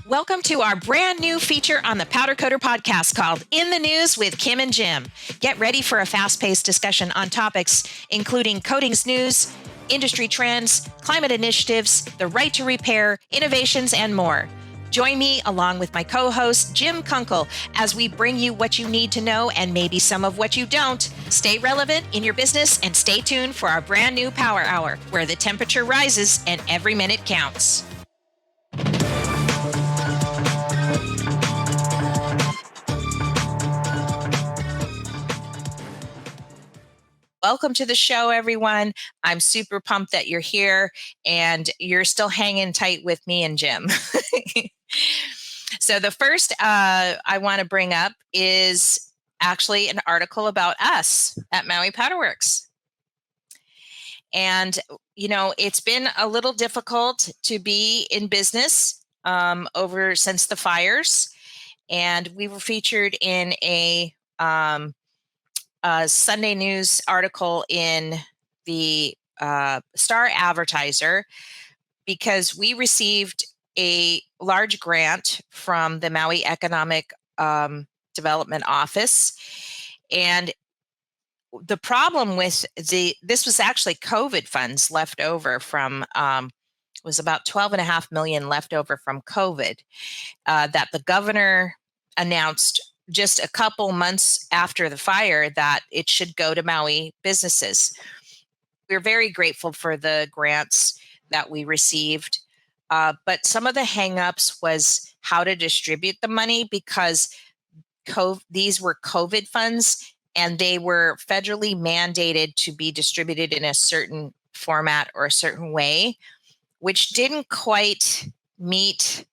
Welcome to our brand new feature on the Powder Coater podcast called In the News with Kim and Jim. Get ready for a fast-paced discussion on topics including coatings news, industry trends, climate initiatives, the right to repair, innovations, and more. Join me along with my co-host, Jim Kunkel, as we bring you what you need to know and maybe some of what you don't. Stay relevant in your business and stay tuned for our brand new Power Hour, where the temperature rises and every minute counts. Welcome to the show, everyone. I'm super pumped that you're here and you're still hanging tight with me and Jim. So the first I want to bring up is actually an article about us at Maui Powder Works. And, you know, it's been a little difficult to be in business since the fires. And we were featured in a Sunday News article in the Star Advertiser because we received a large grant from the Maui Economic Development Office. And the problem with this was actually COVID funds left over from, was about $12.5 million left over from COVID that the governor announced just a couple months after the fire that it should go to Maui businesses. We're very grateful for the grants that we received, but some of the hangups was how to distribute the money because these were COVID funds and they were federally mandated to be distributed in a certain format or a certain way, which didn't quite meet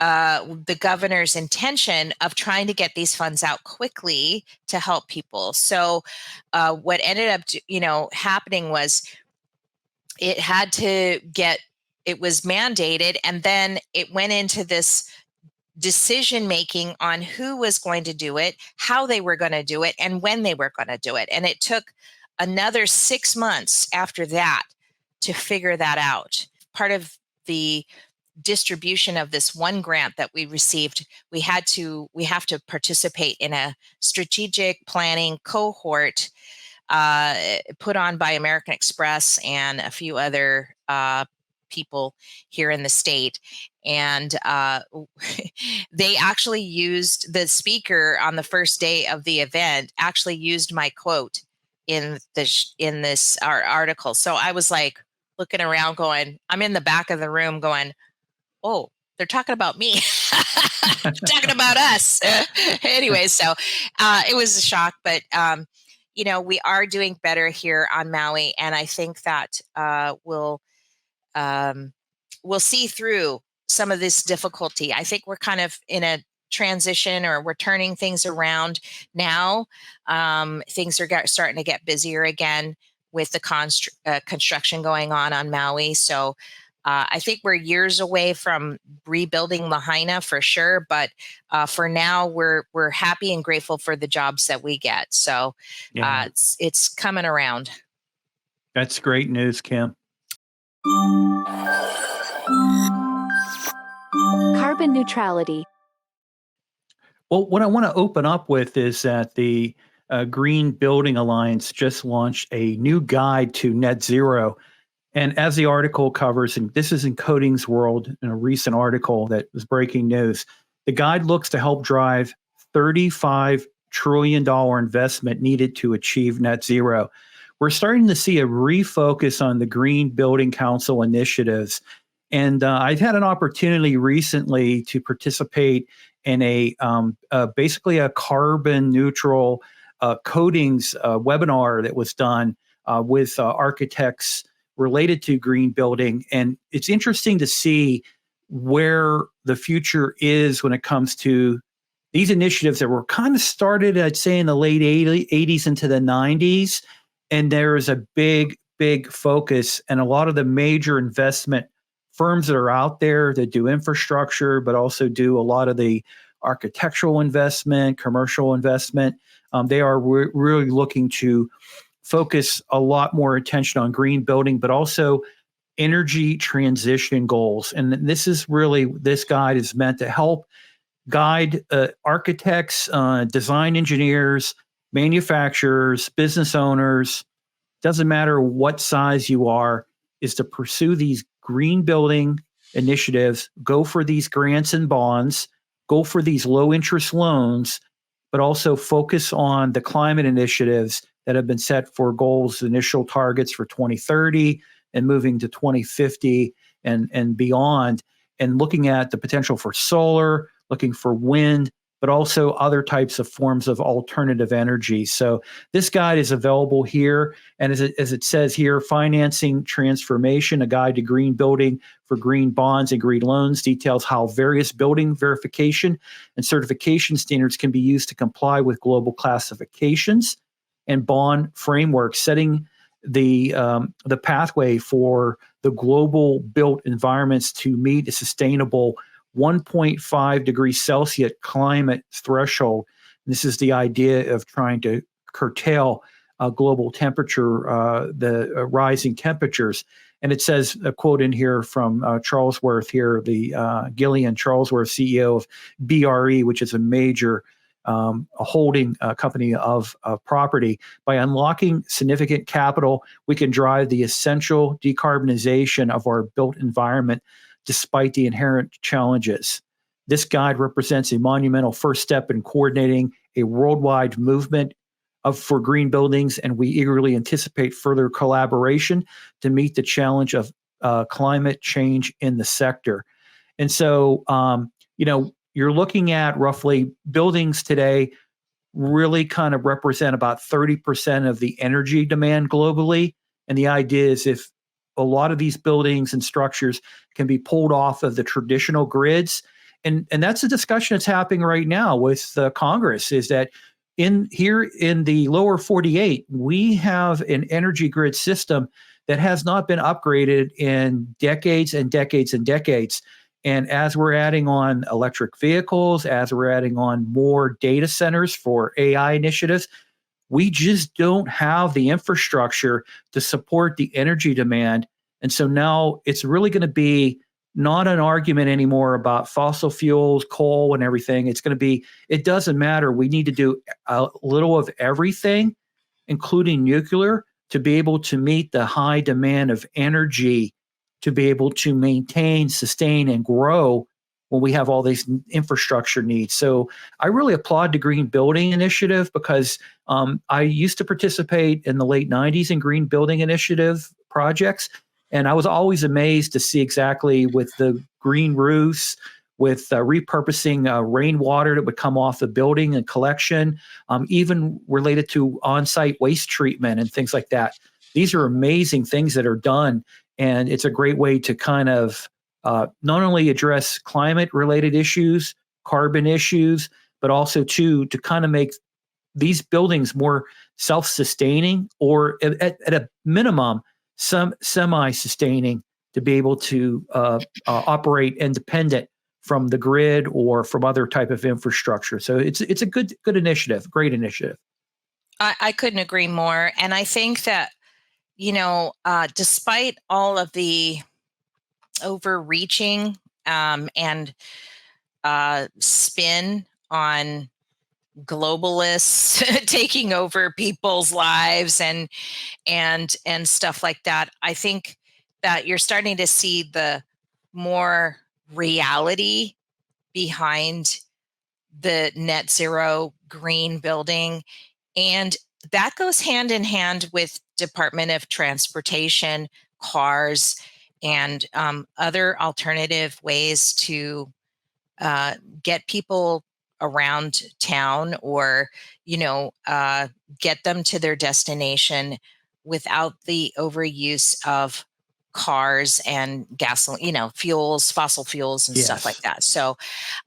the governor's intention of trying to get these funds out quickly to help people. So what ended up, happening was it was mandated, and then it went into this decision making on who was going to do it, how they were going to do it, and when they were going to do it. And it took another 6 months after that to figure that out. Part of the distribution of this one grant that we received, we have to participate in a strategic planning cohort put on by American Express and a few other people here in the state. And they actually used, the speaker on the first day of the event actually used my quote in this article. So I was like looking around going, I'm in the back of the room going, oh, they're talking about me, talking about us. Anyway, so it was a shock, but we are doing better here on Maui, and I think that we'll see through some of this difficulty. I think we're kind of in a transition, or we're turning things around now. Things are starting to get busier again with the construction going on Maui. So I think we're years away from rebuilding Lahaina for sure, but for now we're happy and grateful for the jobs that we get. So it's coming around. That's great news, Kim. Carbon neutrality. Well, what I want to open up with is that the Green Building Alliance just launched a new guide to net zero. And as the article covers, and this is in Coatings World, in a recent article that was breaking news, the guide looks to help drive $35 trillion investment needed to achieve net zero. We're starting to see a refocus on the Green Building Council initiatives. And I've had an opportunity recently to participate in basically a carbon neutral coatings webinar that was done with architects related to green building. And it's interesting to see where the future is when it comes to these initiatives that were kind of started, I'd say, in the late 80s into the 90s. And there is a big, big focus, and a lot of the major investment firms that are out there that do infrastructure, but also do a lot of the architectural investment, commercial investment, they are really looking to focus a lot more attention on green building, but also energy transition goals. And this guide is meant to help guide architects, design engineers, manufacturers, business owners, doesn't matter what size you are, is to pursue these green building initiatives, go for these grants and bonds, go for these low interest loans, but also focus on the climate initiatives that have been set for goals, initial targets for 2030 and moving to 2050 and beyond, and looking at the potential for solar, looking for wind, but also other types of forms of alternative energy. So this guide is available here. And as it says here, Financing Transformation, a guide to green building for green bonds and green loans, details how various building verification and certification standards can be used to comply with global classifications and bond frameworks, setting the pathway for the global built environments to meet a sustainable 1.5 degrees Celsius climate threshold. This is the idea of trying to curtail global temperature, the rising temperatures. And it says a quote in here from Charlesworth here, the Gillian Charlesworth, CEO of BRE, which is a major a holding company of property. By unlocking significant capital, we can drive the essential decarbonization of our built environment despite the inherent challenges. This guide represents a monumental first step in coordinating a worldwide movement for green buildings, and we eagerly anticipate further collaboration to meet the challenge of climate change in the sector. And so, you're looking at roughly buildings today really kind of represent about 30% of the energy demand globally. And the idea is if a lot of these buildings and structures can be pulled off of the traditional grids. And that's a discussion that's happening right now with Congress, is that here in the lower 48, we have an energy grid system that has not been upgraded in decades and decades and decades. And as we're adding on electric vehicles, as we're adding on more data centers for AI initiatives, we just don't have the infrastructure to support the energy demand. And so now it's really going to be not an argument anymore about fossil fuels, coal, and everything. It's going to be, it doesn't matter. We need to do a little of everything, including nuclear, to be able to meet the high demand of energy, to be able to maintain, sustain, and grow when we have all these infrastructure needs. So I really applaud the Green Building Initiative because I used to participate in the late 90s in Green Building Initiative projects. And I was always amazed to see exactly with the green roofs, with repurposing rainwater that would come off the building and collection, even related to on-site waste treatment and things like that. These are amazing things that are done. And it's a great way to kind of not only address climate-related issues, carbon issues, but also to kind of make these buildings more self-sustaining, or at a minimum, some semi-sustaining, to be able to operate independent from the grid or from other type of infrastructure. So it's a good initiative, great initiative. I couldn't agree more. And I think that, despite all of the overreaching and spin on globalists taking over people's lives and stuff like that, I think that you're starting to see the more reality behind the net zero green building. And that goes hand in hand with Department of Transportation, cars, and other alternative ways to get people around town, or get them to their destination without the overuse of cars and gasoline, fuels, fossil fuels, and stuff like that. So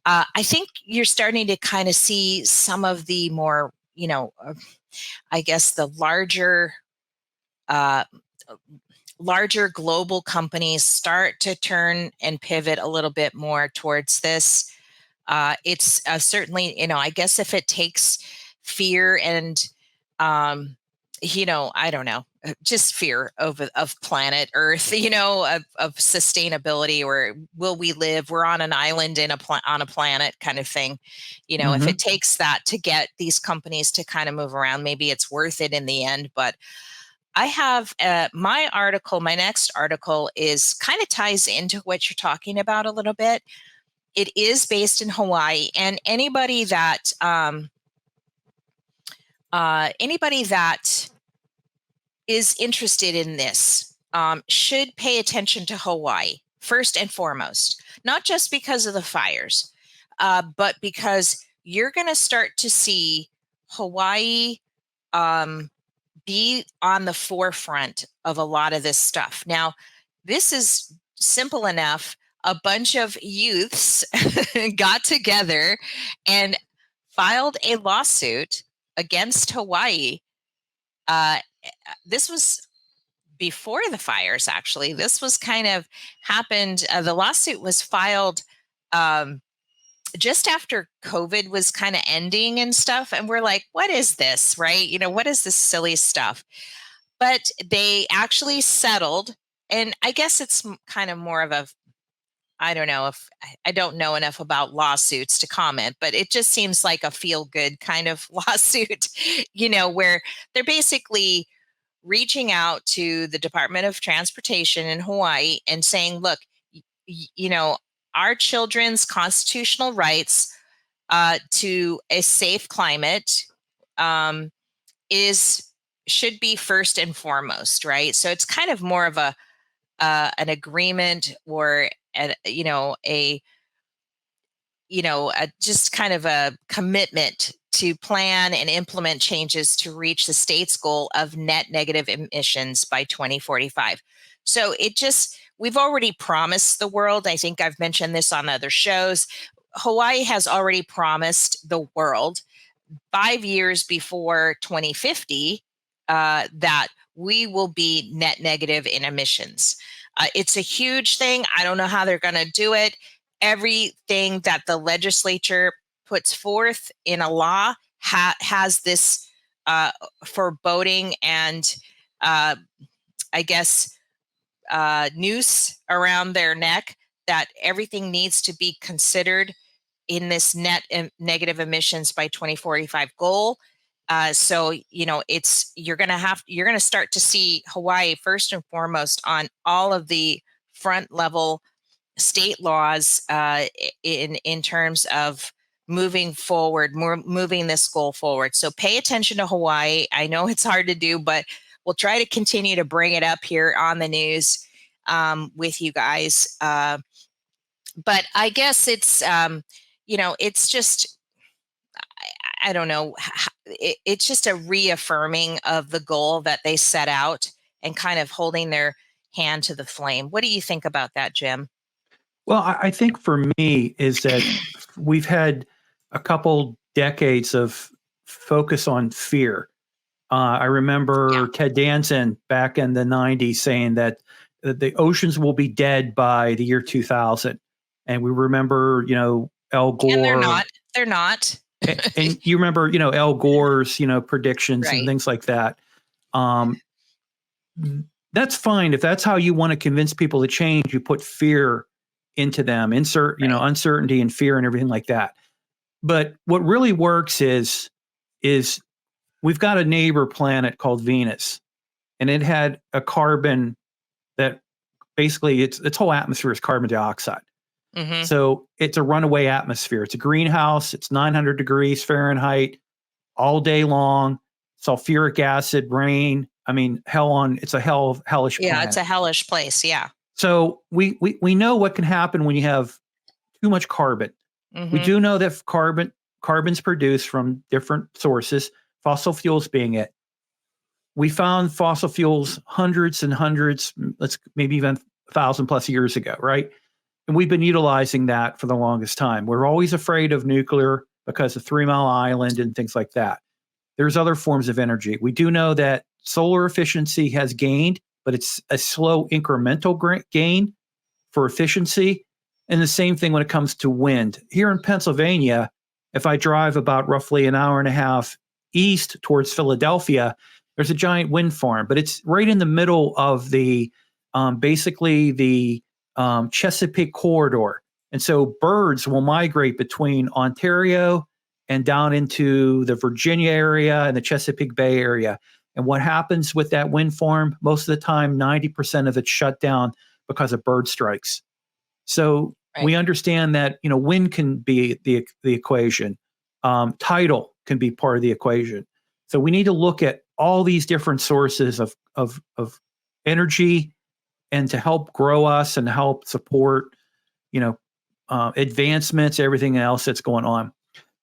I think you're starting to kind of see some of the more, I guess the larger global companies start to turn and pivot a little bit more towards this. It's certainly, I guess if it takes fear and I don't know, just fear of planet Earth, of sustainability, or will we live? We're on an island on a planet kind of thing. If it takes that to get these companies to kind of move around, maybe it's worth it in the end. But I have my next article is kind of ties into what you're talking about a little bit. It is based in Hawaii, and anybody that is interested in this should pay attention to Hawaii first and foremost, not just because of the fires, but because you're going to start to see Hawaii be on the forefront of a lot of this stuff. Now, this is simple enough. A bunch of youths got together and filed a lawsuit against Hawaii. This was before the fires, actually. This was kind of happened. The lawsuit was filed just after COVID was kind of ending and stuff. And we're like, what is this, right? What is this silly stuff? But they actually settled. And I guess it's kind of more of I don't know enough about lawsuits to comment, but it just seems like a feel good kind of lawsuit, where they're basically reaching out to the Department of Transportation in Hawaii and saying, look, our children's constitutional rights to a safe climate should be first and foremost, right? So it's kind of more of an agreement, or just kind of a commitment to plan and implement changes to reach the state's goal of net negative emissions by 2045. So we've already promised the world. I think I've mentioned this on other shows. Hawaii has already promised the world 5 years before 2050 that we will be net negative in emissions. It's a huge thing. I don't know how they're going to do it. Everything that the legislature puts forth in a law has this foreboding and I guess noose around their neck that everything needs to be considered in this net negative emissions by 2045 goal. So you're going to start to see Hawaii first and foremost on all of the front level state laws in terms of moving forward, moving this goal forward. So pay attention to Hawaii. I know it's hard to do, but we'll try to continue to bring it up here on the news with you guys. But I guess it's it's just, I don't know. It's just a reaffirming of the goal that they set out and kind of holding their hand to the flame. What do you think about that, Jim? Well, I think for me is that we've had a couple decades of focus on fear. I remember Ted Danson back in the 90s saying that the oceans will be dead by the year 2000. And we remember, Al Gore. And they're not. And you remember, Al Gore's, predictions and things like that. That's fine. If that's how you want to convince people to change, you put fear into them, insert, uncertainty and fear and everything like that. But what really works is we've got a neighbor planet called Venus, and it had a carbon that basically its whole atmosphere is carbon dioxide. Mm-hmm. So it's a runaway atmosphere. It's a greenhouse. It's 900 degrees Fahrenheit all day long. Sulfuric acid, rain. I mean, it's a hellish planet. Yeah, it's a hellish place. Yeah. So we know what can happen when you have too much carbon. Mm-hmm. We do know that carbon's produced from different sources, fossil fuels being it. We found fossil fuels hundreds and hundreds, maybe even 1,000 plus years ago, right? And we've been utilizing that for the longest time. We're always afraid of nuclear because of 3 Mile Island and things like that. There's other forms of energy. We do know that solar efficiency has gained, but it's a slow incremental gain for efficiency. And the same thing when it comes to wind. Here in Pennsylvania, if I drive about roughly an hour and a half east towards Philadelphia, There's a giant wind farm, but it's right in the middle of the basically the Chesapeake corridor. And so birds will migrate between Ontario and down into the Virginia area and the Chesapeake Bay area. And what happens with that wind farm? Most of the time, 90% of it's shut down because of bird strikes. So we understand that, wind can be the equation. Tidal can be part of the equation. So we need to look at all these different sources of energy, and to help grow us and help support, advancements, everything else that's going on.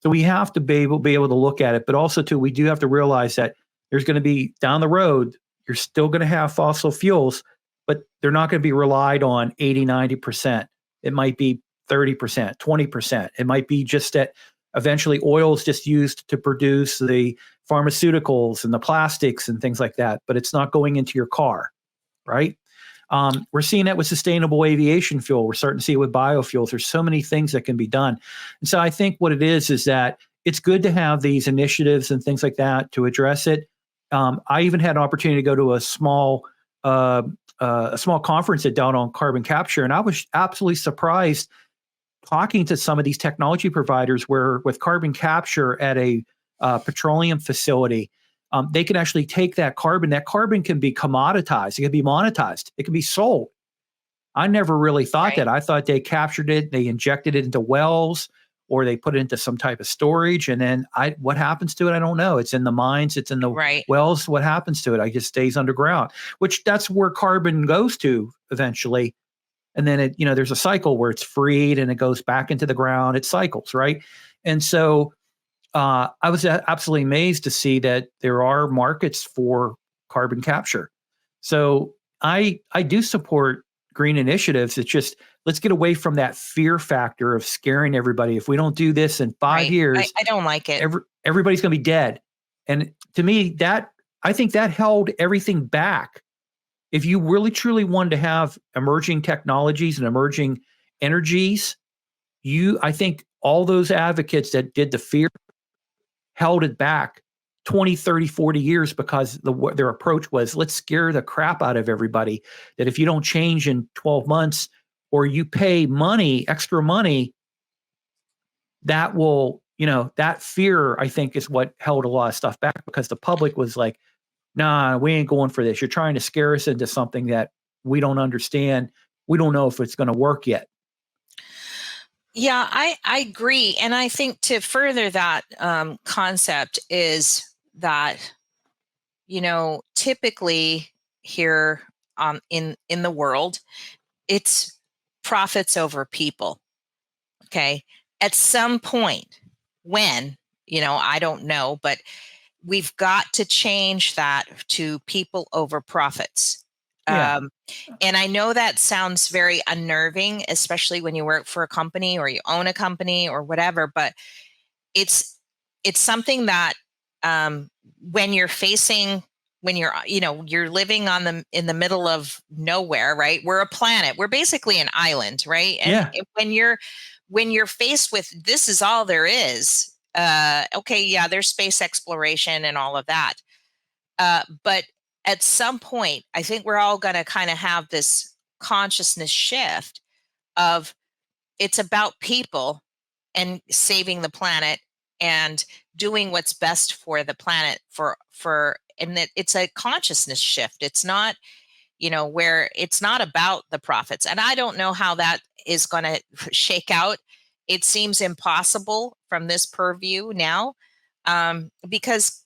So we have to be able to look at it, but also too, we do have to realize that there's going to be down the road, you're still going to have fossil fuels, but they're not going to be relied on 80, 90%. It might be 30%, 20%. It might be just that eventually oil is just used to produce the pharmaceuticals and the plastics and things like that, but it's not going into your car, right? We're seeing that with sustainable aviation fuel. We're starting to see it with biofuels. There's so many things that can be done. And so I think what it is that it's good to have these initiatives and things like that to address it. I even had an opportunity to go to a small conference that dealt on carbon capture, and I was absolutely surprised talking to some of these technology providers where with carbon capture at a petroleum facility, they can actually take that carbon. That carbon can be commoditized. It can be monetized. It can be sold. I never really thought that. I thought they captured it, they injected it into wells, or they put it into some type of storage. And then what happens to it? I don't know. It's in the mines. It's in the wells. What happens to it? I just stays underground, which that's where carbon goes to eventually. And then there's a cycle where it's freed and it goes back into the ground. It cycles, right? And so I was absolutely amazed to see that there are markets for carbon capture. So I do support green initiatives. It's just, let's get away from that fear factor of scaring everybody. If we don't do this in 5 years, I don't like it. Everybody's going to be dead. And to me, I think that held everything back. If you really truly wanted to have emerging technologies and emerging energies, I think all those advocates that did the fear held it back 20, 30, 40 years because their approach was, let's scare the crap out of everybody, that if you don't change in 12 months or you pay extra money, that will, that fear, I think, is what held a lot of stuff back, because the public was like, nah, we ain't going for this. You're trying to scare us into something that we don't understand. We don't know if it's going to work yet. Yeah, I agree. And I think to further that concept is that, typically here in the world, it's profits over people. Okay. At some point when, I don't know, but we've got to change that to people over profits. Yeah. And I know that sounds very unnerving, especially when you work for a company or you own a company or whatever, but it's something that when you're living in the middle of nowhere, right? We're a planet. We're basically an island, right? And when you're faced with this is all there is, there's space exploration and all of that. But at some point, I think we're all going to kind of have this consciousness shift of it's about people and saving the planet and doing what's best for the planet and that it's a consciousness shift. It's not, where it's not about the profits. And I don't know how that is going to shake out. It seems impossible from this purview now, because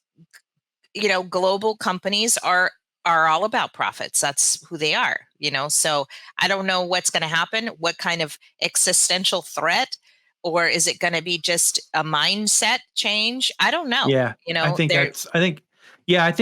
global companies are all about profits. That's who they are, so I don't know what's going to happen, what kind of existential threat, or is it going to be just a mindset change? I don't know. Yeah. I think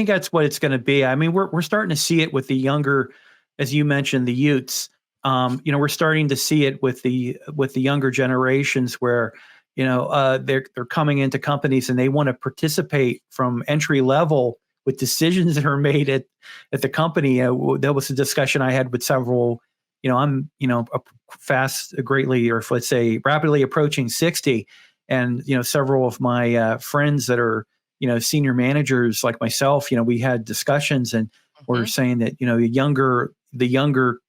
that's what it's going to be. I mean, we're starting to see it with the younger, as you mentioned, the youths. We're starting to see it with the younger generations where, they're coming into companies and they want to participate from entry level with decisions that are made at the company. There was a discussion I had with several, I'm, greatly, or let's say rapidly approaching 60. And, several of my friends that are, senior managers like myself, we had discussions, and we're saying that, the younger,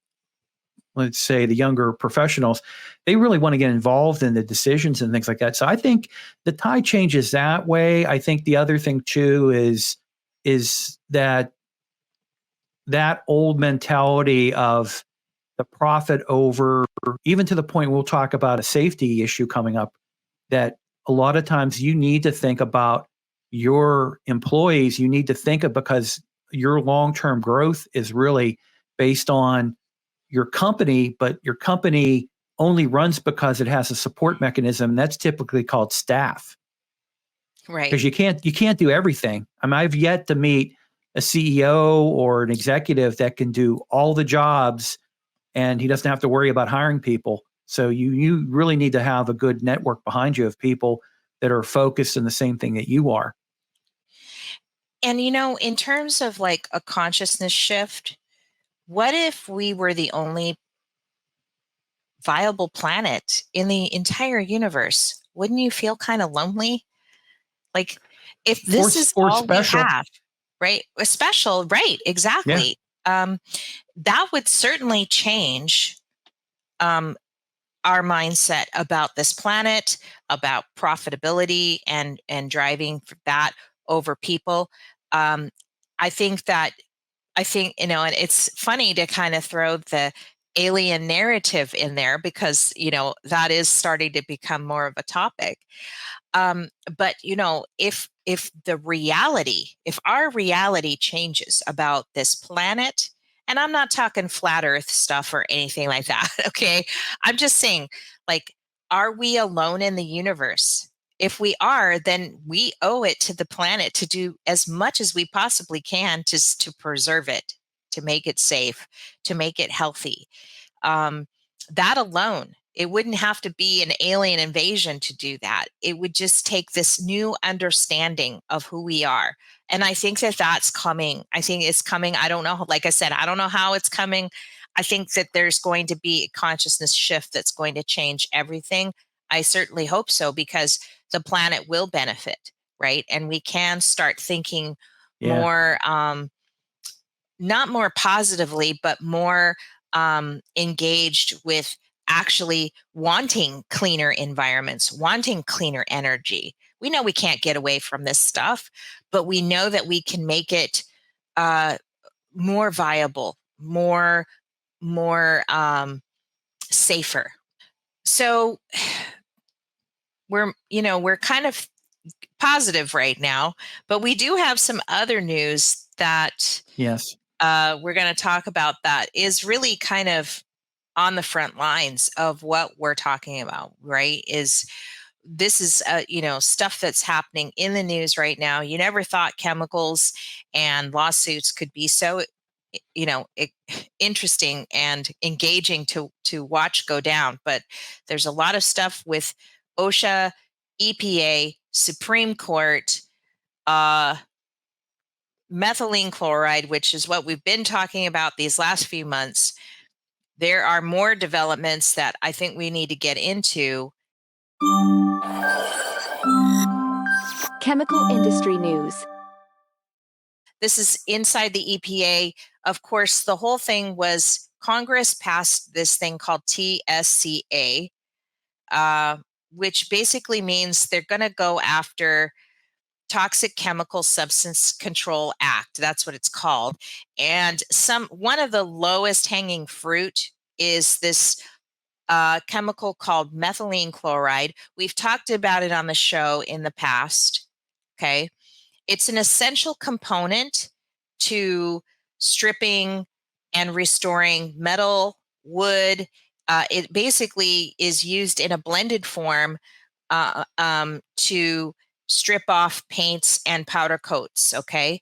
let's say the younger professionals, they really want to get involved in the decisions and things like that. So I think the tide changes that way. I think the other thing too is that old mentality of the profit over, even to the point we'll talk about a safety issue coming up, that a lot of times you need to think about your employees. You need to think of, because your long-term growth is really based on your company, but your company only runs because it has a support mechanism. That's typically called staff. Right. Because you can't do everything. I mean, I've yet to meet a CEO or an executive that can do all the jobs and he doesn't have to worry about hiring people. So you really need to have a good network behind you of people that are focused in the same thing that you are. And, in terms of like a consciousness shift, what if we were the only viable planet in the entire universe? Wouldn't you feel kind of lonely? Like, if this is or all special. we have, right? A special, right? Exactly. That would certainly change our mindset about this planet, about profitability, and driving for that over people. I think, and it's funny to kind of throw the alien narrative in there because, that is starting to become more of a topic. But, if our reality changes about this planet, and I'm not talking flat earth stuff or anything like that. Okay. I'm just saying, like, are we alone in the universe? If we are, then we owe it to the planet to do as much as we possibly can to preserve it, to make it safe, to make it healthy. That alone, it wouldn't have to be an alien invasion to do that. It would just take this new understanding of who we are. And I think that that's coming. I think it's coming. I don't know. Like I said, I don't know how it's coming. I think that there's going to be a consciousness shift that's going to change everything. I certainly hope so, because the planet will benefit, right? And we can start thinking more, not more positively, but more engaged with actually wanting cleaner environments, wanting cleaner energy. We know we can't get away from this stuff, but we know that we can make it more viable, more safer. So we're kind of positive right now, but we do have some other news that we're going to talk about that is really kind of on the front lines of what we're talking about, right? This is stuff that's happening in the news right now. You never thought chemicals and lawsuits could be so interesting and engaging to watch go down, but there's a lot of stuff with OSHA, EPA, Supreme Court, methylene chloride, which is what we've been talking about these last few months. There are more developments that I think we need to get into. Chemical industry news. This is inside the EPA. Of course, the whole thing was Congress passed this thing called TSCA, which basically means they're going to go after Toxic Chemical Substance Control Act. That's what it's called. And one of the lowest hanging fruit is this chemical called methylene chloride. We've talked about it on the show in the past. Okay. It's an essential component to stripping and restoring metal, wood. It basically is used in a blended form to strip off paints and powder coats, okay,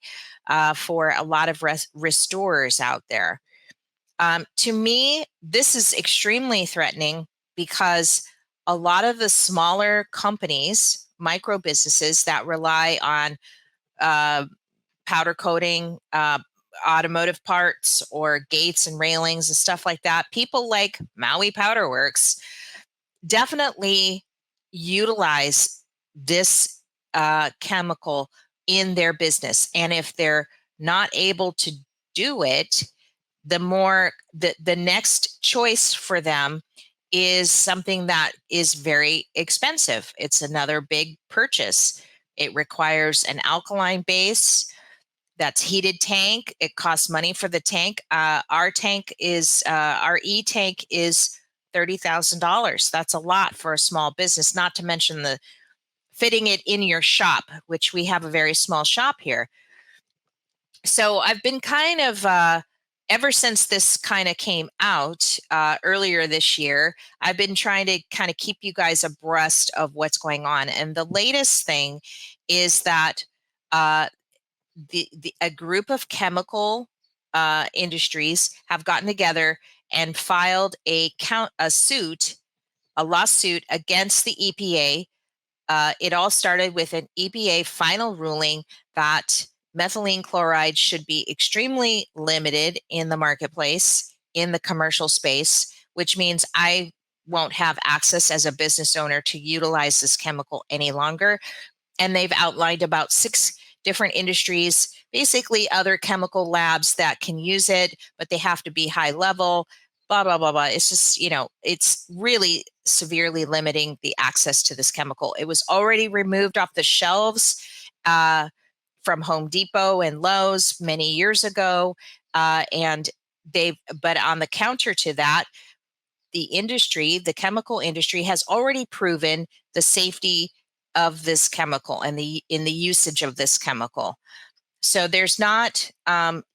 for a lot of restorers out there. To me, this is extremely threatening because a lot of the smaller companies, micro businesses that rely on powder coating, automotive parts or gates and railings and stuff like that, people like Maui Powder Works definitely utilize this chemical in their business. And if they're not able to do it, the next choice for them is something that is very expensive. It's another big purchase. It requires an alkaline base that's heated tank. It costs money for the tank. Our e-tank is $30,000. That's a lot for a small business, not to mention the fitting it in your shop, which we have a very small shop here. So I've been kind of, ever since this kind of came out earlier this year, I've been trying to kind of keep you guys abreast of what's going on. And the latest thing is that a group of chemical industries have gotten together and filed a lawsuit against the EPA. It all started with an EPA final ruling that methylene chloride should be extremely limited in the marketplace, in the commercial space, which means I won't have access as a business owner to utilize this chemical any longer. And they've outlined about 6 different industries, basically other chemical labs that can use it, but they have to be high level, blah, blah, blah, blah. It's just, it's really severely limiting the access to this chemical. It was already removed off the shelves from Home Depot and Lowe's many years ago. But on the counter to that, the chemical industry has already proven the safety of this chemical and in the usage of this chemical. So there's not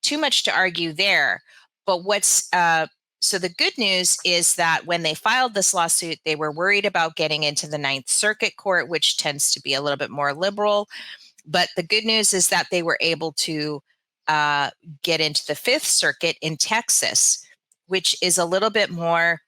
too much to argue there. But so the good news is that when they filed this lawsuit, they were worried about getting into the Ninth Circuit Court, which tends to be a little bit more liberal. But the good news is that they were able to get into the Fifth Circuit in Texas, which is a little bit more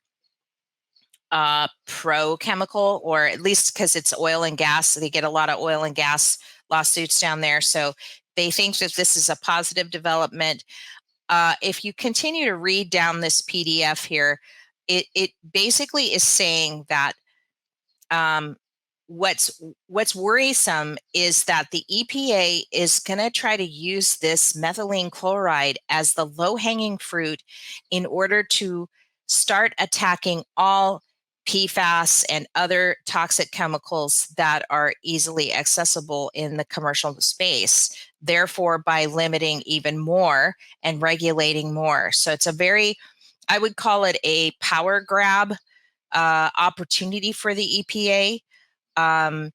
pro-chemical, or at least because it's oil and gas. So they get a lot of oil and gas lawsuits down there. So they think that this is a positive development. If you continue to read down this PDF here, it basically is saying that what's worrisome is that the EPA is going to try to use this methylene chloride as the low-hanging fruit in order to start attacking all PFAS and other toxic chemicals that are easily accessible in the commercial space, therefore by limiting even more and regulating more. So it's I would call it a power grab opportunity for the EPA. And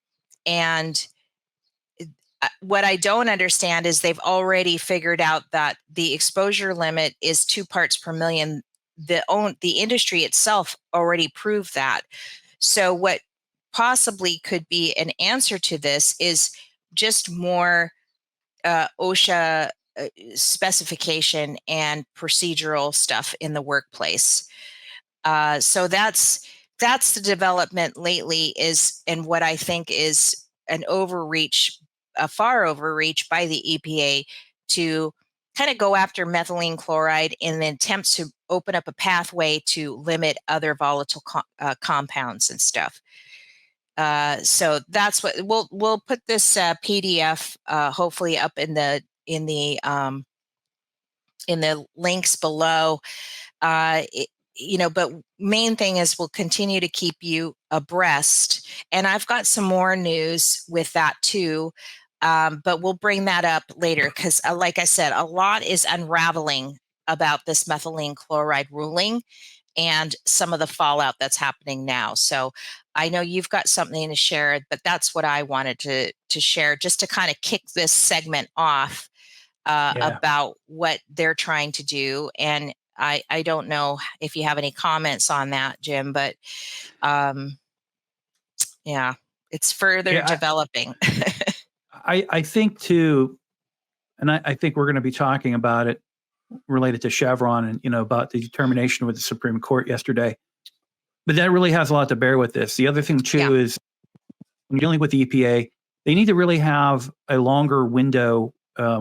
what I don't understand is they've already figured out that the exposure limit is 2 parts per million. The industry itself already proved that. So what possibly could be an answer to this is just more OSHA specification and procedural stuff in the workplace. So that's the development lately, and what I think is a far overreach by the EPA to kind of go after methylene chloride in the attempt to open up a pathway to limit other volatile compounds and stuff. So that's what we'll put this PDF hopefully up in the links below. But main thing is we'll continue to keep you abreast, and I've got some more news with that too. But we'll bring that up later because, like I said, a lot is unraveling about this methylene chloride ruling and some of the fallout that's happening now. So I know you've got something to share, but that's what I wanted to share, just to kind of kick this segment off about what they're trying to do. And I don't know if you have any comments on that, Jim, but it's further developing. I think too, and I think we're going to be talking about it related to Chevron and, about the determination with the Supreme Court yesterday. But that really has a lot to bear with this. The other thing too is when dealing with the EPA, they need to really have a longer window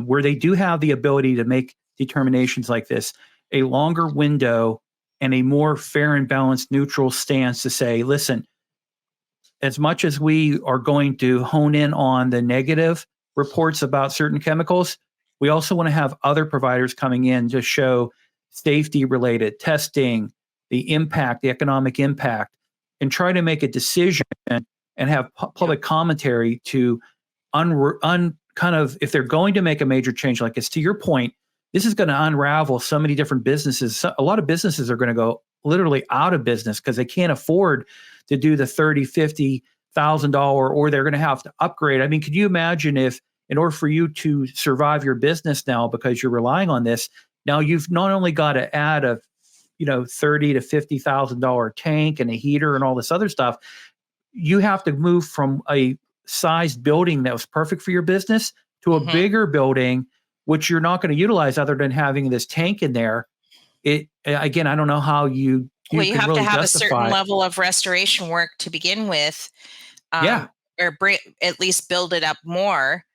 where they do have the ability to make determinations like this, a longer window and a more fair and balanced neutral stance to say, listen, as much as we are going to hone in on the negative, reports about certain chemicals, we also want to have other providers coming in to show safety related testing, the impact, the economic impact, and try to make a decision and have public commentary to kind of, if they're going to make a major change like this, to your point, this is going to unravel so many different businesses. A lot of businesses are going to go literally out of business because they can't afford to do the $30,000, $50,000, or they're going to have to upgrade. I mean, could you imagine if, in order for you to survive your business now, because you're relying on this, now you've not only got to add a, $30,000 to $50,000 tank and a heater and all this other stuff, you have to move from a sized building that was perfect for your business to a bigger building, which you're not going to utilize other than having this tank in there. Again, I don't know how you have can to really have justify. a certain level of restoration work to begin with, or at least build it up more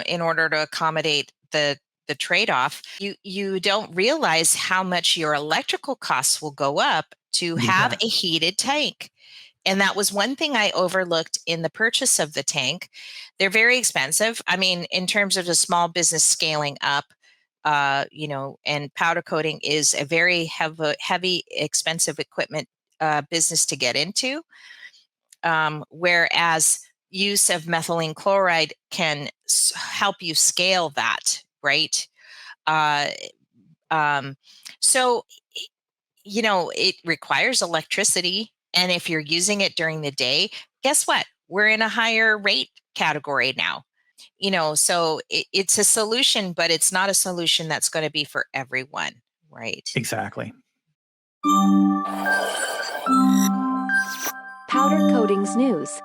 in order to accommodate the trade-off. You don't realize how much your electrical costs will go up to have a heated tank. And that was one thing I overlooked in the purchase of the tank. They're very expensive. I mean, in terms of a small business scaling up, and powder coating is a very heavy, expensive equipment business to get into. Whereas use of methylene chloride can help you scale that, right? So, it requires electricity. And if you're using it during the day, guess what? We're in a higher rate category now. So it's a solution, but it's not a solution that's going to be for everyone, right? Exactly. Powder Coatings News.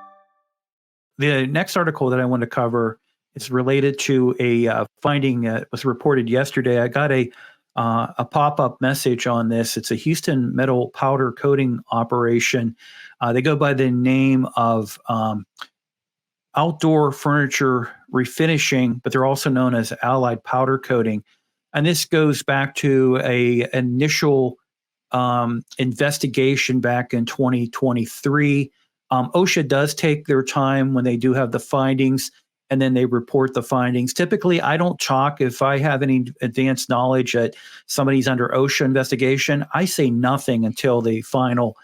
The next article that I want to cover is related to a finding that was reported yesterday. I got a pop-up message on this. It's a Houston metal powder coating operation. They go by the name of Outdoor Furniture Refinishing, but they're also known as Allied Powder Coating. And this goes back to a initial investigation back in 2023. OSHA does take their time when they do have the findings, and then they report the findings. Typically, I don't talk if I have any advanced knowledge that somebody's under OSHA investigation. I say nothing until the final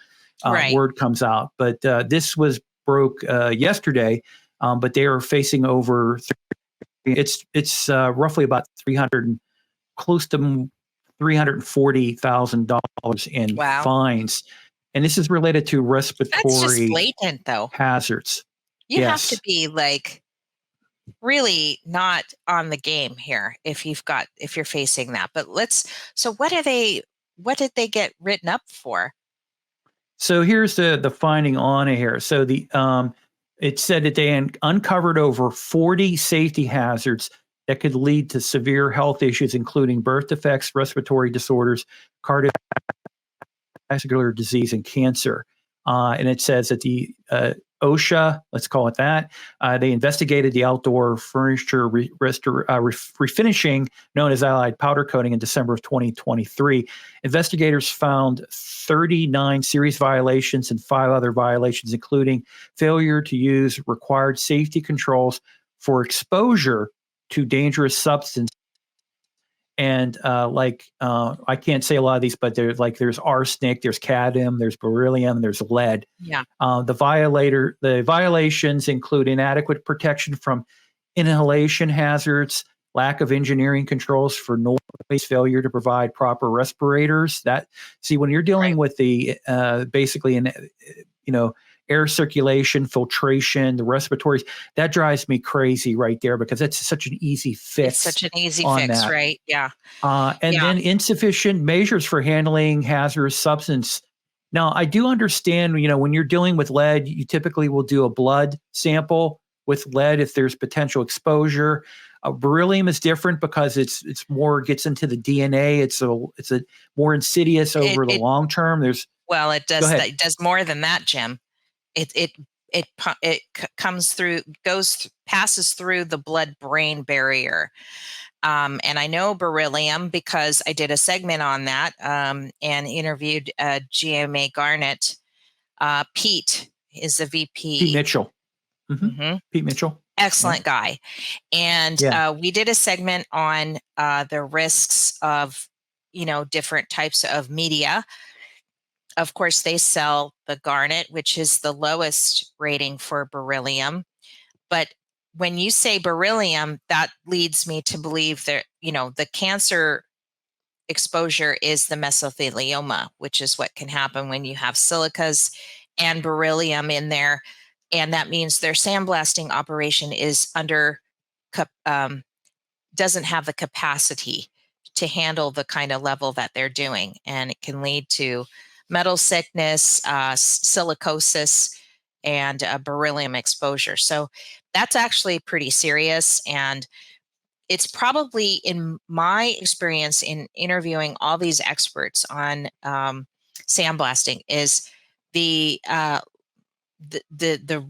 word comes out. But this was broke yesterday, but they are facing over. It's roughly about close to $340,000 in fines, and this is related to respiratory. That's just blatant, though. Hazards. You have to be really not on the game here if you're facing that. But so what did they get written up for? So here's the finding on it here. So it said that they uncovered over 40 safety hazards that could lead to severe health issues, including birth defects, respiratory disorders, cardiovascular disease, and cancer. And it says that the OSHA, let's call it that, they investigated the outdoor furniture refinishing known as Allied Powder Coating in December of 2023. Investigators found 39 serious violations and 5 other violations, including failure to use required safety controls for exposure to dangerous substance. And I can't say a lot of these, but there's arsenic, there's cadmium, there's beryllium, there's lead. Yeah. The violations include inadequate protection from inhalation hazards, lack of engineering controls for noise, failure to provide proper respirators. When you're dealing with the basically air circulation, filtration, the respiratories, that drives me crazy right there, because that's such an easy fix. It's such an easy fix, that. Right? Yeah. Then insufficient measures for handling hazardous substance. Now, I do understand, when you're dealing with lead, you typically will do a blood sample with lead if there's potential exposure. Beryllium is different because it's more gets into the DNA. It's a more insidious over the long term. It does more than that, Jim. It passes through the blood-brain barrier. And I know beryllium because I did a segment on that and interviewed GMA Garnet. Pete is the VP. Pete Mitchell. Mm-hmm. Pete Mitchell. excellent guy. And Yeah. we did a segment on the risks of, different types of media. Of course, they sell the garnet, which is the lowest rating for beryllium. But when you say beryllium, that leads me to believe that, the cancer exposure is the mesothelioma, which is what can happen when you have silicas and beryllium in there. And that means their sandblasting operation is doesn't have the capacity to handle the kind of level that they're doing. And it can lead to metal sickness, silicosis, and beryllium exposure. So that's actually pretty serious. And it's probably, in my experience in interviewing all these experts on sandblasting, is the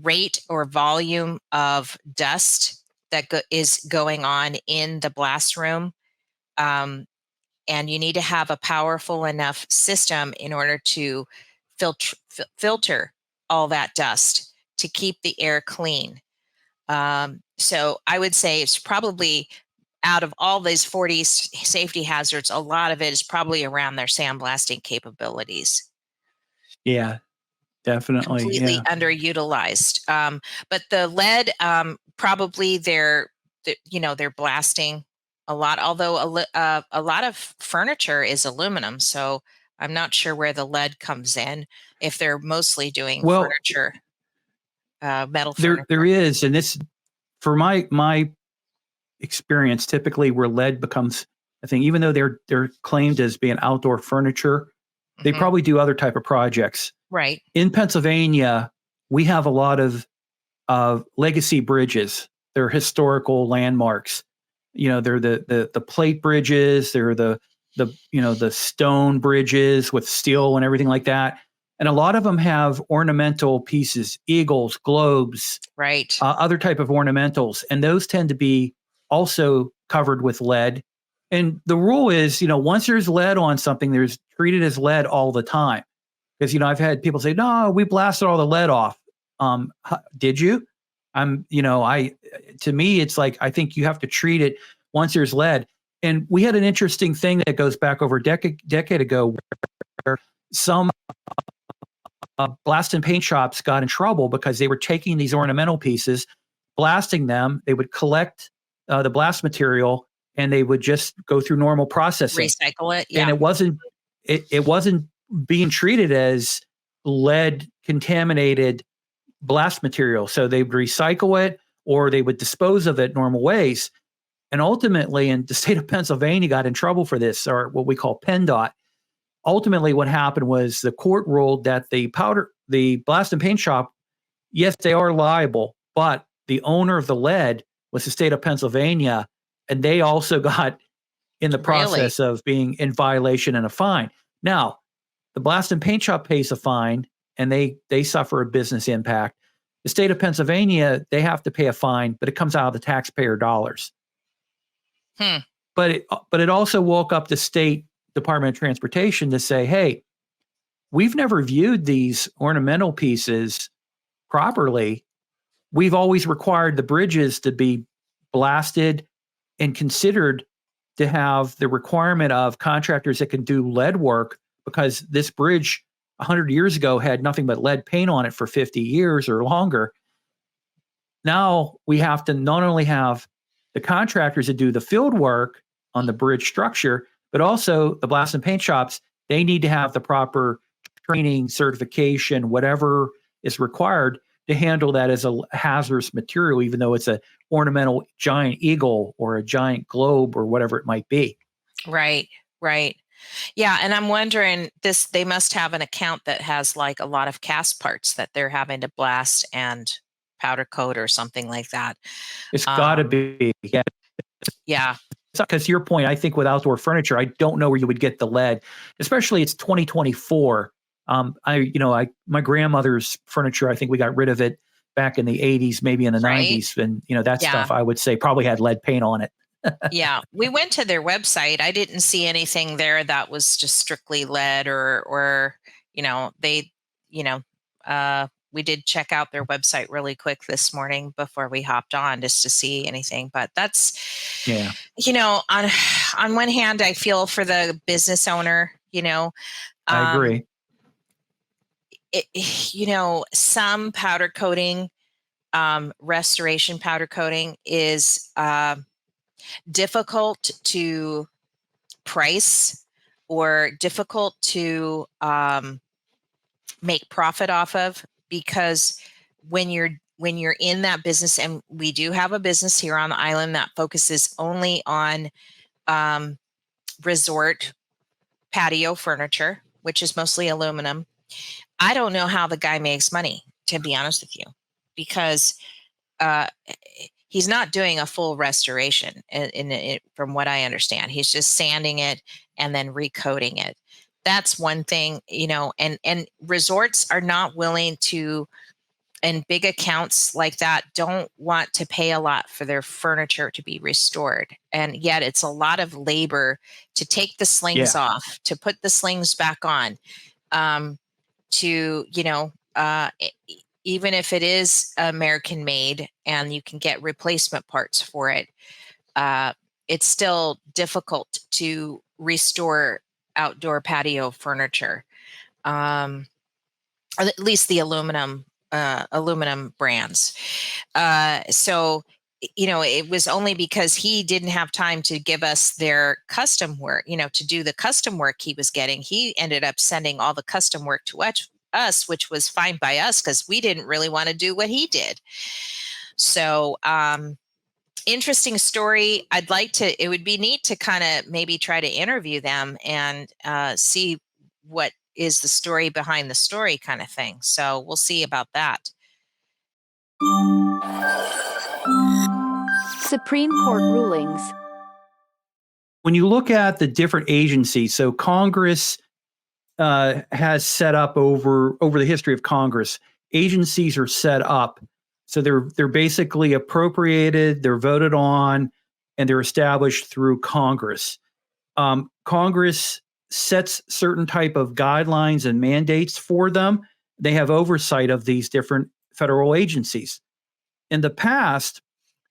rate or volume of dust that is going on in the blast room. And you need to have a powerful enough system in order to filter all that dust to keep the air clean. So I would say it's probably, out of all these 40 safety hazards, a lot of it is probably around their sandblasting capabilities. Yeah, definitely. Completely underutilized. But the lead, probably they're blasting a lot, although a lot of furniture is aluminum. So I'm not sure where the lead comes in if they're mostly doing furniture, metal furniture. There is, and this, for my experience, typically where lead becomes a thing, even though they're claimed as being outdoor furniture, they probably do other type of projects. Right. In Pennsylvania, we have a lot of legacy bridges. They're historical landmarks. They're the plate bridges. They're the stone bridges with steel and everything like that. And a lot of them have ornamental pieces, eagles, globes, right, other type of ornamentals, and those tend to be also covered with lead. And the rule is, once there's lead on something, there's treated as lead all the time. Because I've had people say, "No, we blasted all the lead off." Did you? To me, it's like, I think you have to treat it once there's lead. And we had an interesting thing that goes back over a decade ago, where some blast and paint shops got in trouble because they were taking these ornamental pieces, blasting them. They would collect the blast material, and they would just go through normal processing, recycle it. Yeah. And it wasn't being treated as lead contaminated blast material. So they would recycle it, or they would dispose of it normal ways. And ultimately, and the state of Pennsylvania got in trouble for this, or what we call PennDOT. Ultimately, what happened was the court ruled that the blast and paint shop, yes, they are liable, but the owner of the lead was the state of Pennsylvania, and they also got in the process of being in violation and a fine. Now, the blast and paint shop pays a fine, and they suffer a business impact. The state of Pennsylvania, they have to pay a fine, but it comes out of the taxpayer dollars. But it also woke up the state Department of Transportation to say, hey, we've never viewed these ornamental pieces properly. We've always required the bridges to be blasted and considered to have the requirement of contractors that can do lead work, because this bridge 100 years ago had nothing but lead paint on it for 50 years or longer. Now we have to not only have the contractors that do the field work on the bridge structure, but also the blast and paint shops. They need to have the proper training, certification, whatever is required to handle that as a hazardous material, even though it's a ornamental giant eagle or a giant globe or whatever it might be. Right. Yeah. And I'm wondering, they must have an account that has like a lot of cast parts that they're having to blast and powder coat or something like that. It's got to be. Yeah. Because to your point, I think with outdoor furniture, I don't know where you would get the lead, especially it's 2024. My grandmother's furniture, I think we got rid of it back in the 80s, maybe in the 90s. And, that stuff I would say probably had lead paint on it. Yeah. We went to their website. I didn't see anything there that was just strictly lead or we we did check out their website really quick this morning before we hopped on just to see anything. But that's, Yeah. On one hand, I feel for the business owner, I agree. Some powder coating, restoration powder coating is difficult to price or difficult to make profit off of, because when you're in that business, and we do have a business here on the island that focuses only on resort patio furniture, which is mostly aluminum. I don't know how the guy makes money, to be honest with you, because he's not doing a full restoration from what I understand. He's just sanding it and then recoating it. That's one thing, and resorts are not willing to, and big accounts like that don't want to pay a lot for their furniture to be restored. And yet it's a lot of labor to take the slings off, to put the slings back on, even if it is American made and you can get replacement parts for it, it's still difficult to restore outdoor patio furniture, or at least the aluminum brands. So it was only because he didn't have time to give us their custom work, to do the custom work he was getting. He ended up sending all the custom work to us, which was fine by us because we didn't really want to do what he did. So, interesting story. It would be neat to kind of maybe try to interview them and see what is the story behind the story kind of thing. So we'll see about that. Supreme Court rulings. When you look at the different agencies, so Congress has set up over the history of Congress, agencies are set up. So they're basically appropriated, they're voted on, and they're established through Congress. Congress sets certain type of guidelines and mandates for them. They have oversight of these different federal agencies. In the past,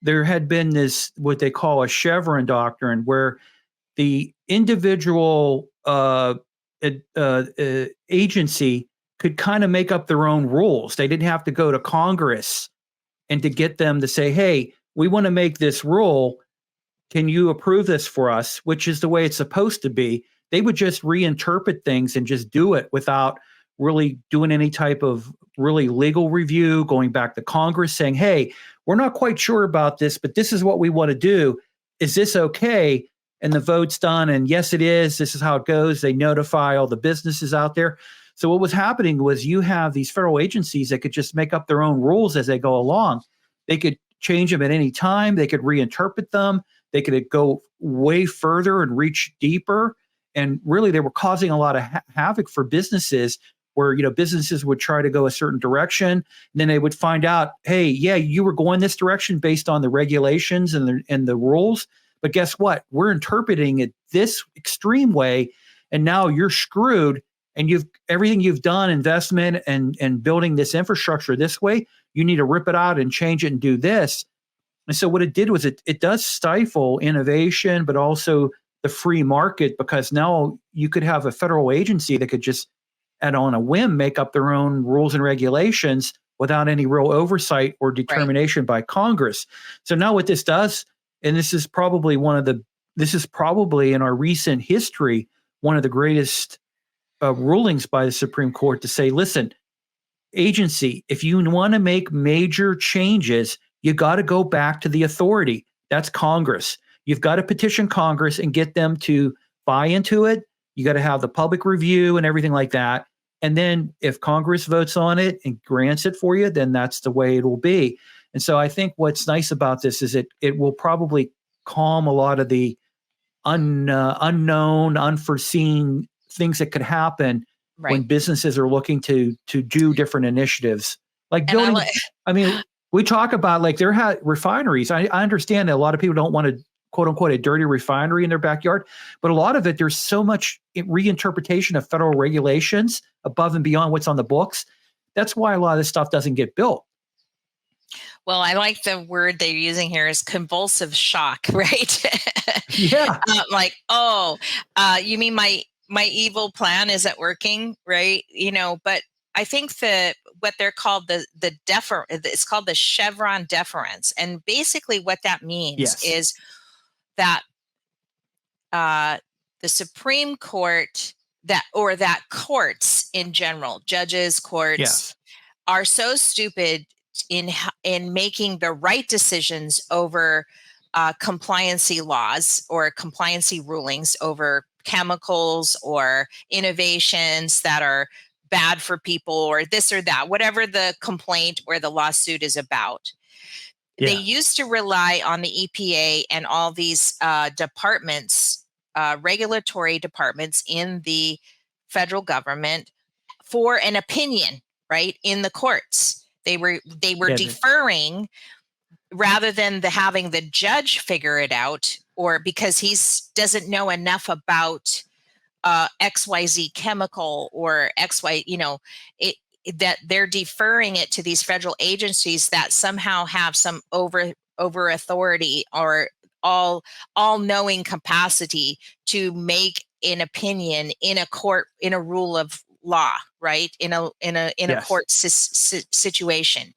there had been this, what they call a Chevron doctrine, where the individual agency could kind of make up their own rules. They didn't have to go to Congress and to get them to say, hey, we want to make this rule. Can you approve this for us? Which is the way it's supposed to be. They would just reinterpret things and just do it without really doing any type of really legal review, going back to Congress saying, hey, we're not quite sure about this, but this is what we want to do. Is this okay? And the vote's done. And yes, it is. This is how it goes. They notify all the businesses out there. So what was happening was you have these federal agencies that could just make up their own rules as they go along. They could change them at any time. They could reinterpret them. They could go way further and reach deeper. And really, they were causing a lot of havoc for businesses where, businesses would try to go a certain direction. And then they would find out, hey, yeah, you were going this direction based on the regulations and the rules. But guess what? We're interpreting it this extreme way. And now you're screwed. And everything you've done, investment and building this infrastructure this way, you need to rip it out and change it and do this. And so what it did was it does stifle innovation, but also the free market, because now you could have a federal agency that could just, and on a whim, make up their own rules and regulations without any real oversight or determination by Congress. So now what this does, and this is probably in our recent history, one of the greatest rulings by the Supreme Court to say, listen, agency, if you want to make major changes, you got to go back to the authority. That's Congress. You've got to petition Congress and get them to buy into it. You got to have the public review and everything like that. And then if Congress votes on it and grants it for you, then that's the way it will be. And so I think what's nice about this is it will probably calm a lot of the unknown, unforeseen things that could happen when businesses are looking to do different initiatives. Like building, we talk about like refineries. I understand that a lot of people don't want to, quote unquote, a dirty refinery in their backyard, but a lot of it, there's so much reinterpretation of federal regulations above and beyond what's on the books That's why a lot of this stuff doesn't get built. Well, I like the word they're using here is convulsive shock, right? Yeah. Like, oh, you mean my evil plan isn't working, right? But I think what they're called it's called the Chevron deference, and basically what that means is that the Supreme Court that courts in general, judges, courts, are so stupid in making the right decisions over compliancy laws or compliancy rulings over chemicals or innovations that are bad for people or this or that, whatever the complaint or the lawsuit is about. They used to rely on the EPA and all these departments, regulatory departments in the federal government for an opinion, right, in the courts. They were deferring rather than having the judge figure it out, or because he doesn't know enough about XYZ chemical or XY, that they're deferring it to these federal agencies that somehow have some over authority or all knowing capacity to make an opinion in a court, in a rule of law, right? In a court situation.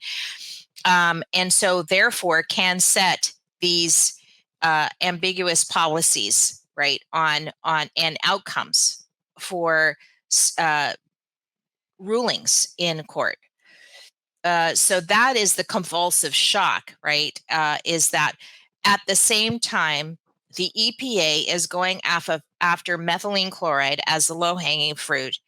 And so therefore can set these ambiguous policies, right, on and outcomes for rulings in court. So that is the convulsive shock, right? Is that at the same time, the EPA is going after methylene chloride as the low-hanging fruit.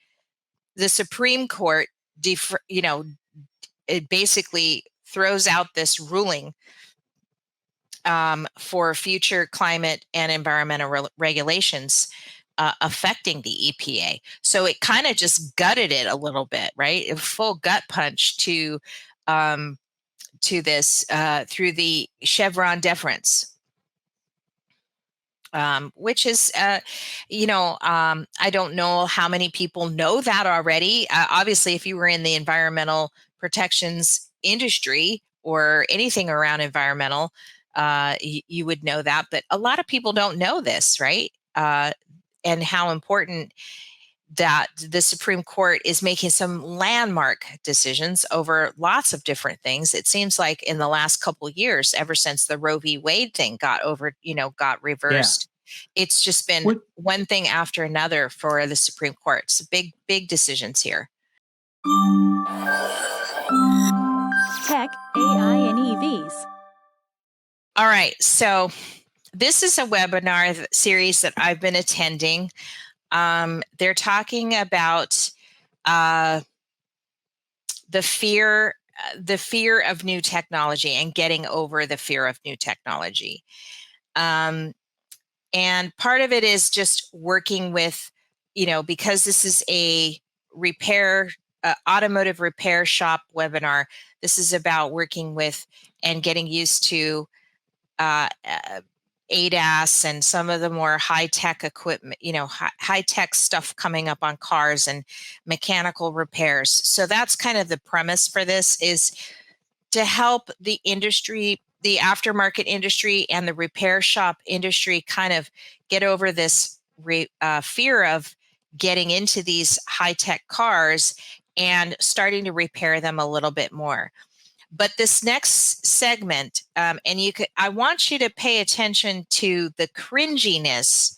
The Supreme Court, it basically throws out this ruling for future climate and environmental regulations affecting the EPA. So it kind of just gutted it a little bit, right? A full gut punch to this through the Chevron deference. Which is, I don't know how many people know that already. Obviously, if you were in the environmental protections industry or anything around environmental, you would know that. But a lot of people don't know this, right? And how important that the Supreme Court is making some landmark decisions over lots of different things. It seems like in the last couple of years, ever since the Roe v. Wade thing got reversed, it's just been one thing after another for the Supreme Court. So big decisions here. Tech, AI, and EVs. All right. So this is a webinar series that I've been attending. They're talking about the fear of new technology and getting over the fear of new technology. And part of it is just working with, because this is a automotive repair shop webinar, this is about working with and getting used to ADAS and some of the more high-tech equipment, high-tech stuff coming up on cars and mechanical repairs. So that's kind of the premise for this, is to help the industry, the aftermarket industry and the repair shop industry kind of get over this fear of getting into these high-tech cars and starting to repair them a little bit more. But this next segment, I want you to pay attention to the cringiness.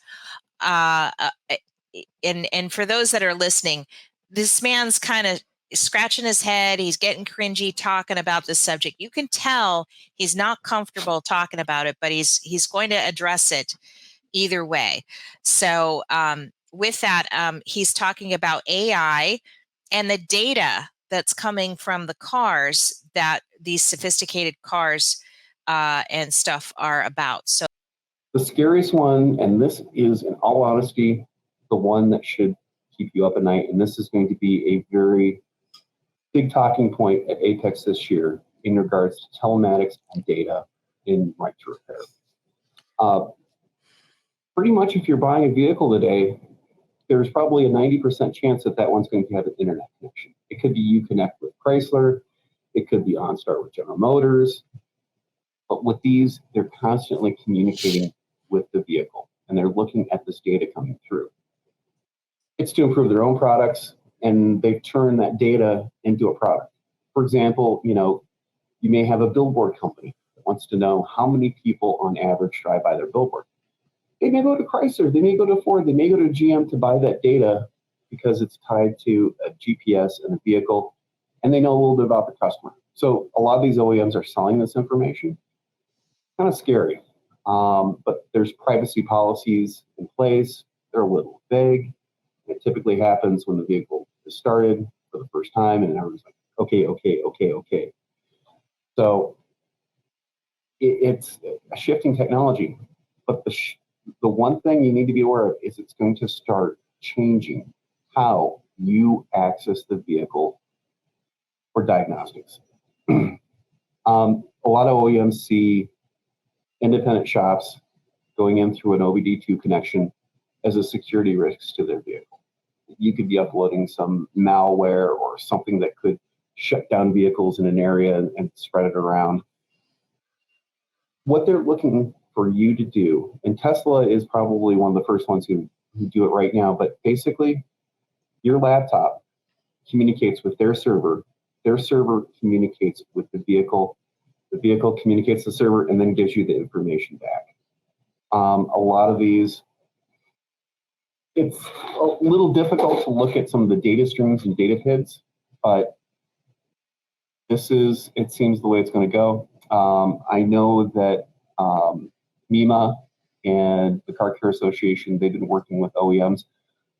And for those that are listening, this man's kind of scratching his head. He's getting cringy talking about this subject. You can tell he's not comfortable talking about it, but he's going to address it either way. So with that, he's talking about AI and the data that's coming from the cars that these sophisticated cars and stuff are about. So the scariest one, and this is, in all honesty, the one that should keep you up at night, and this is going to be a very big talking point at AAPEX this year in regards to telematics and data in right to repair. Pretty much if you're buying a vehicle today, there's probably a 90% chance that that one's going to have an internet connection. It could be Uconnect with Chrysler. It could be OnStar with General Motors. But with these, they're constantly communicating with the vehicle, and they're looking at this data coming through. It's to improve their own products, and they've turned that data into a product. For example, you may have a billboard company that wants to know how many people on average drive by their billboard. They may go to Chrysler, they may go to Ford, they may go to GM to buy that data because it's tied to a GPS and a vehicle, and they know a little bit about the customer. So a lot of these OEMs are selling this information. Kind of scary, but there's privacy policies in place. They're a little vague. It typically happens when the vehicle is started for the first time, and everyone's like, okay. So it's a shifting technology, but the one thing you need to be aware of is it's going to start changing how you access the vehicle for diagnostics. A lot of OEMs see independent shops going in through an OBD2 connection as a security risk to their vehicle. You could be uploading some malware or something that could shut down vehicles in an area and spread it around. What they're looking for you to do, and Tesla is probably one of the first ones who do it right now, but basically your laptop communicates with their server communicates with the vehicle communicates the server and then gives you the information back. A lot of these, it's a little difficult to look at some of the data streams and data PIDs, but it seems the way it's going to go. I know that MEMA and the Car Care Association, they've been working with OEMs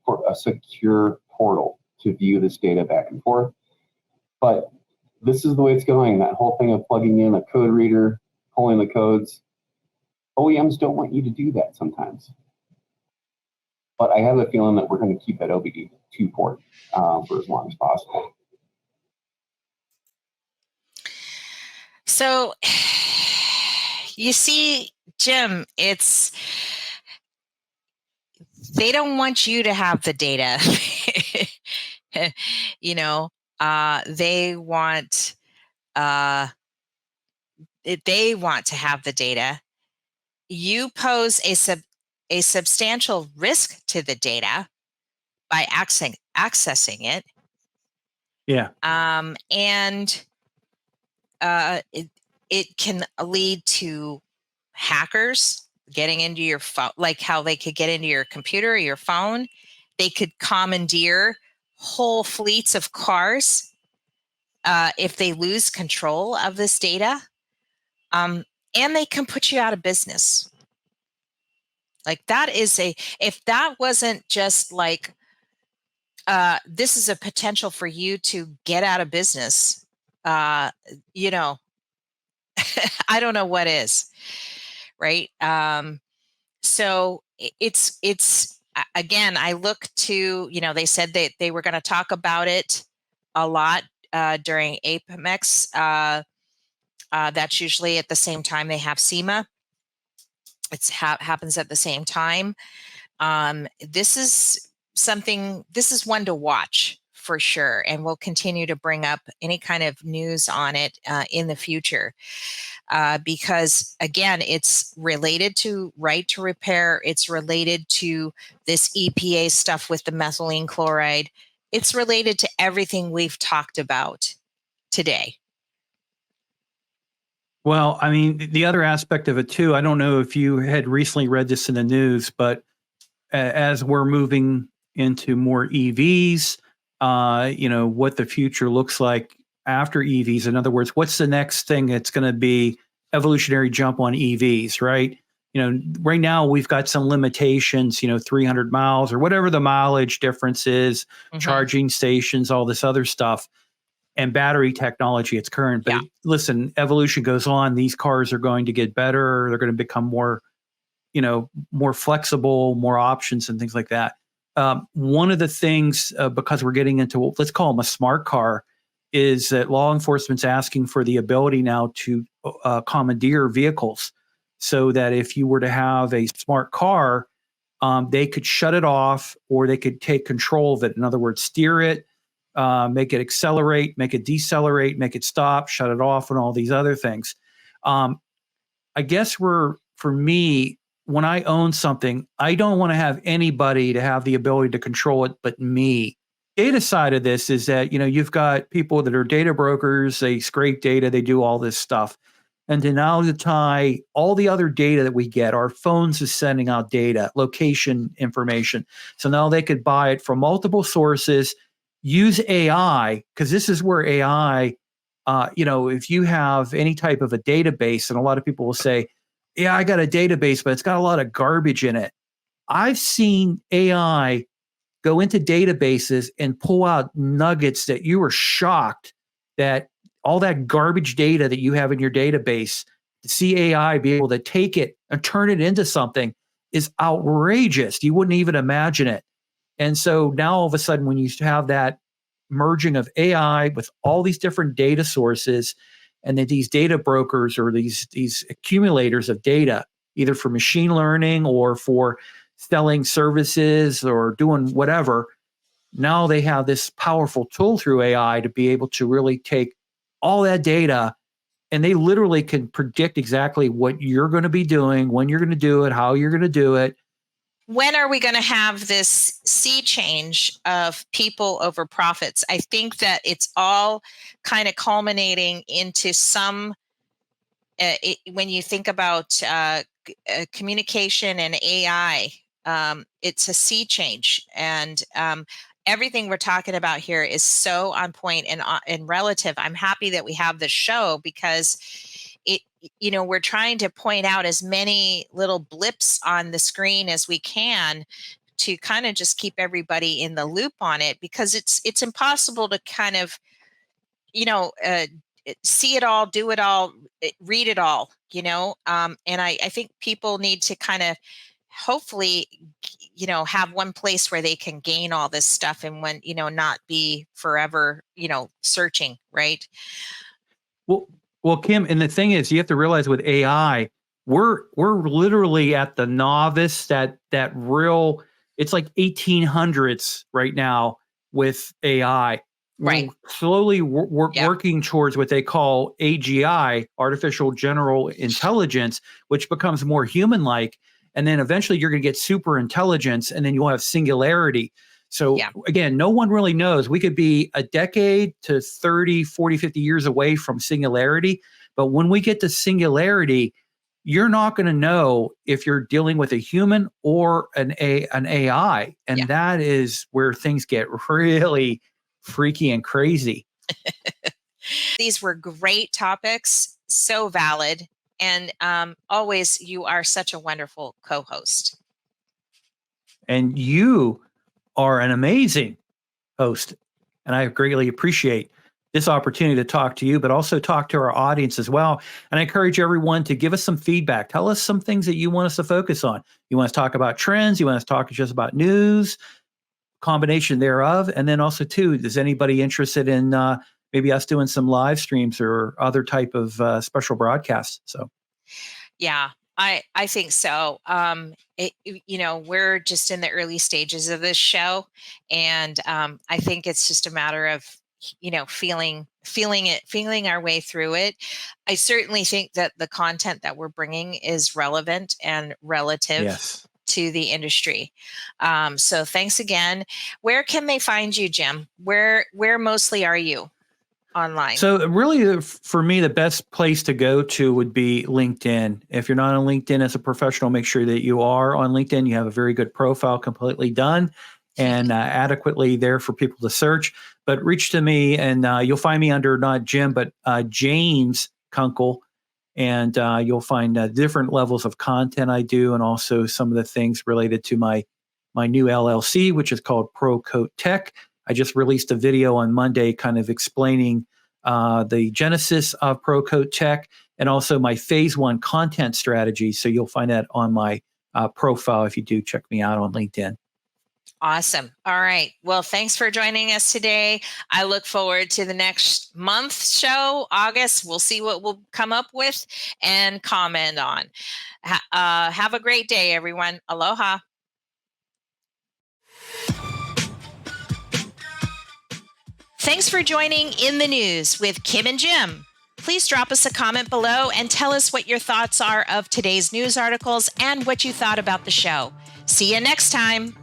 for a secure portal to view this data back and forth. But this is the way it's going. That whole thing of plugging in a code reader, pulling the codes, OEMs don't want you to do that sometimes. But I have a feeling that we're going to keep that OBD2 port for as long as possible. So, you see, Jim, they don't want you to have the data. They want to have the data. You pose a substantial risk to the data by accessing it. Yeah. And it can lead to hackers getting into your phone, like how they could get into your computer or your phone. They could commandeer whole fleets of cars if they lose control of this data. And they can put you out of business. Like if that wasn't just like, this is a potential for you to get out of business, I don't know what is, right? So it's again, I look to, they said that they were going to talk about it a lot during APMEX. That's usually at the same time they have SEMA. It happens at the same time. This is one to watch for sure, and we'll continue to bring up any kind of news on it in the future, because again, it's related to right to repair. It's related to this EPA stuff with the methylene chloride. It's related to everything we've talked about today. Well, I mean, the other aspect of it too, I don't know if you had recently read this in the news, but as we're moving into more EVs, what the future looks like after EVs. In other words, what's the next thing that's going to be evolutionary jump on EVs, right? Right now we've got some limitations, 300 miles or whatever the mileage difference is, charging stations, all this other stuff. And battery technology, it's current. But listen, evolution goes on. These cars are going to get better. They're going to become more, more flexible, more options and things like that. One of the things, because we're getting into, let's call them a smart car, is that law enforcement's asking for the ability now to commandeer vehicles, so that if you were to have a smart car, they could shut it off or they could take control of it. In other words, steer it, make it accelerate, make it decelerate, make it stop, shut it off, and all these other things. I guess for me, when I own something, I don't want to have anybody to have the ability to control it but me. Data side of this is that, you've got people that are data brokers, they scrape data, they do all this stuff. And to now to tie all the other data that we get, our phones is sending out data, location information. So now they could buy it from multiple sources, use AI, because this is where AI, if you have any type of a database, and a lot of people will say, yeah, I got a database, but it's got a lot of garbage in it. I've seen AI go into databases and pull out nuggets that you were shocked that all that garbage data that you have in your database, to see AI be able to take it and turn it into something is outrageous. You wouldn't even imagine it. And so now all of a sudden, when you have that merging of AI with all these different data sources, and then these data brokers or these accumulators of data, either for machine learning or for selling services or doing whatever, now they have this powerful tool through AI to be able to really take all that data, and they literally can predict exactly what you're going to be doing, when you're going to do it, how you're going to do it. When are we going to have this sea change of people over profits? I think that it's all kind of culminating into some, when you think about communication and AI, it's a sea change. And everything we're talking about here is so on point and relative. I'm happy that we have this show because we're trying to point out as many little blips on the screen as we can to kind of just keep everybody in the loop on it, because it's impossible to kind of, see it all, do it all, read it all, and I think people need to kind of hopefully, have one place where they can gain all this stuff and when, not be forever, searching, right? Well, Kim, and the thing is, you have to realize with AI, we're literally at the novice, that real, it's like 1800s right now with AI. Right. We're slowly working towards what they call AGI, artificial general intelligence, which becomes more human-like. And then eventually you're going to get super intelligence, and then you'll have singularity. So again, no one really knows. We could be a decade to 30, 40, 50 years away from singularity. But when we get to singularity, you're not going to know if you're dealing with a human or an AI. And that is where things get really freaky and crazy. These were great topics, so valid. And always, you are such a wonderful co-host. And you are an amazing host. And I greatly appreciate this opportunity to talk to you, but also talk to our audience as well. And I encourage everyone to give us some feedback. Tell us some things that you want us to focus on. You want us to talk about trends? You want us to talk just about news, combination thereof? And then also, too, is anybody interested in maybe us doing some live streams or other type of special broadcasts? So, yeah, I think so. We're just in the early stages of this show, and I think it's just a matter of feeling our way through it. I certainly think that the content that we're bringing is relevant and relative to the industry. So thanks again. Where can they find you, Jim? Where mostly are you online? So really, for me, the best place to go to would be LinkedIn. If you're not on LinkedIn as a professional, make sure that you are on LinkedIn. You have a very good profile, completely done and adequately there for people to search. But reach to me, and you'll find me under not Jim, but James Kunkel. And you'll find different levels of content I do, and also some of the things related to my new LLC, which is called ProCoat Tech. I just released a video on Monday kind of explaining the genesis of ProCoat Tech and also my phase 1 content strategy. So you'll find that on my profile if you do check me out on LinkedIn. Awesome. All right. Well, thanks for joining us today. I look forward to the next month's show, August. We'll see what we'll come up with and comment on. Have a great day, everyone. Aloha. Thanks for joining In the News with Kim and Jim. Please drop us a comment below and tell us what your thoughts are of today's news articles and what you thought about the show. See you next time.